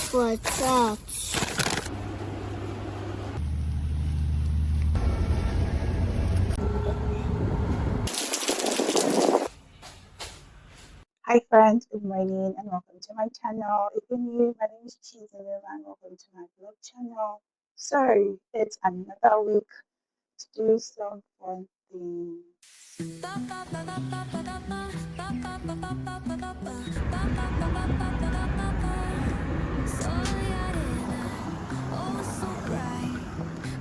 for church. Hi friends, good morning and welcome to my channel. If you're new, my name is Cheese and welcome to my vlog channel. So it's another week to do some fun things. Soy arena, oh so bright.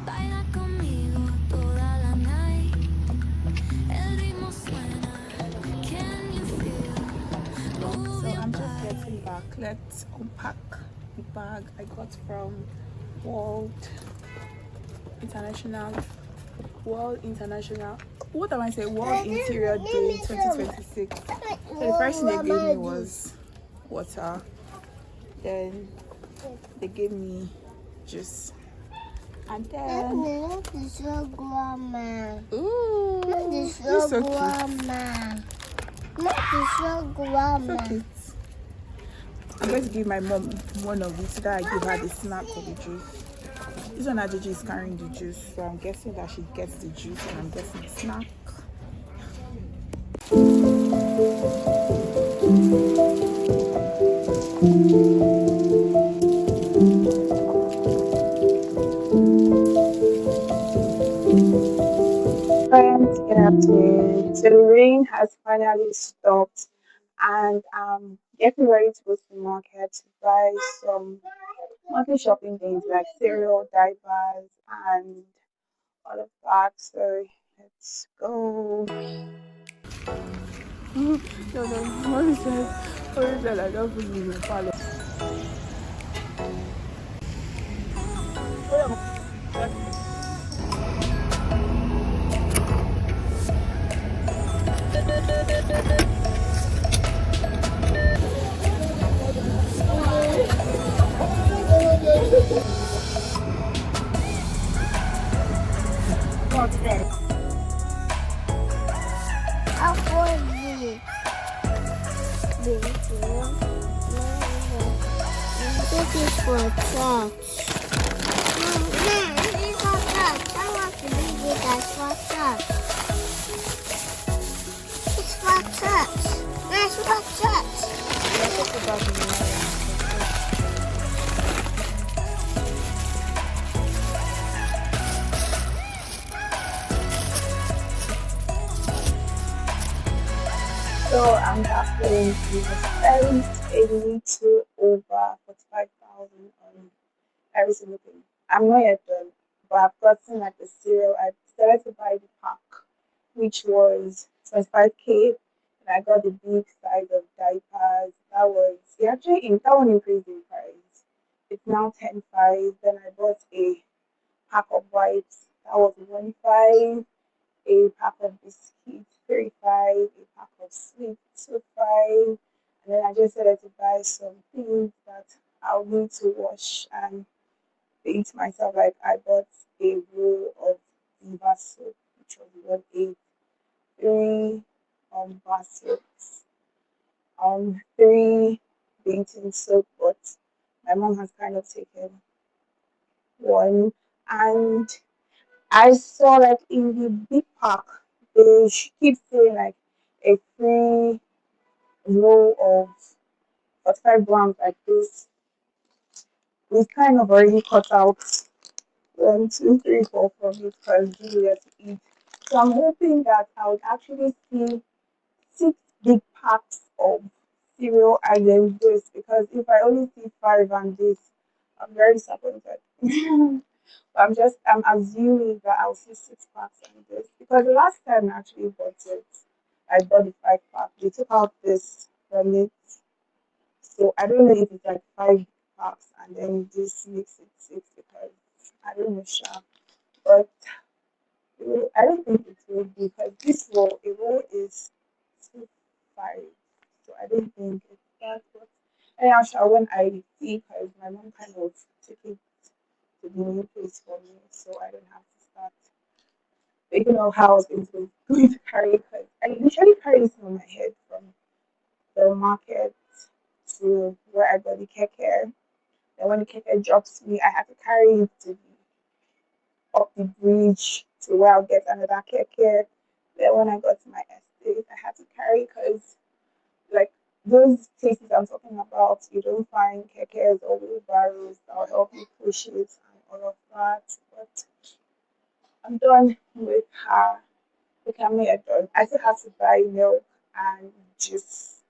Baila conmigo toda la night. El ritmo suena. Can you feel? Move So your I'm just getting body. back. Let's unpack the bag I got from World International World International what am I saying? World Interior Day 2026. So the first thing they gave me was water. Then they gave me juice. And then This is grandma. ooh, This you're is so cute. grandma. This is So grandma. cute. I'm going to give my mom one of these so that I give her the snack for the juice. This one Ajiji is carrying the juice, so I'm guessing that she gets the juice and I'm getting the snack. Friends, good afternoon. So the rain has finally stopped and I'm getting ready to go to the market to buy some monthly shopping things like cereal, diapers, and all of that. So let's go. No, no, mommy said I don't put in the palette. What's that? This is for church. This is for church. I want to be big as for church. It's for church. It's for church. So I'm calculating we spent a little over 45,000 on every single thing. I'm not yet done, but I've gotten like the cereal. I started to buy the pack, which was 25K, and I got the big size of diapers. That was that one increased in price. It's now 10.5. Then I bought a pack of wipes. That was 1.5. A pack of biscuits, 35, a pack of sweets, 2.5. And then I just started to buy some things that I'll need to wash and paint myself. Like I bought a roll of Viva soap, which was 1.8, three bar soaps, three painting soap, but my mom has kind of taken one. And I saw like in the big pack, they keep saying like a free roll of 45 grams like this. We kind of already cut out 1, 2, 3, 4 from it because Julia to eat. So I'm hoping that I would actually see 6 big packs of cereal and then this because if I only see 5 and this, I'm very disappointed. I'm assuming that I'll see 6 packs on this because the last time I actually bought it, I bought the 5 pack. They took out this from it, so I don't know if it's like 5 packs and then this makes it 6 because I don't know, sure. But I don't think it will be because this roll, a roll is 2.5, so I don't think it's that. But anyhow, sure, when I see, because my mom kind of took it to the new place for me, so I don't have to start thinking of how I was going to carry it. Because I usually carry this on my head from the market to where I got the keke. Then when the keke drops me, I had to carry it up the bridge to where I'll get another keke. Then when I got to my estate, I had to carry because like those places I'm talking about, you don't find kekes or wheelbarrows that will help you push it and all of that. But I'm done with her. The family are done. I still have to buy milk and juice.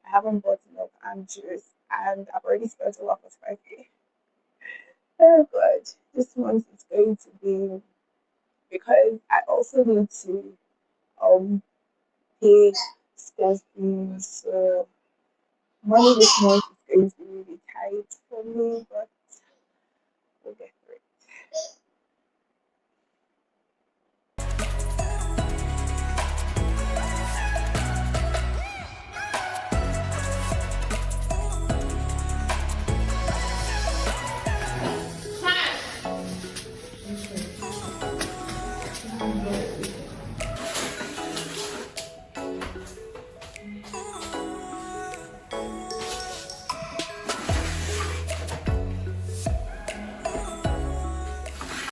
I haven't bought milk and juice, and I've already spent a lot of 5K. Oh god, this month is going to be because I also need to um pay school fees. So money this month is going to be really tight for me, but we'll get through it.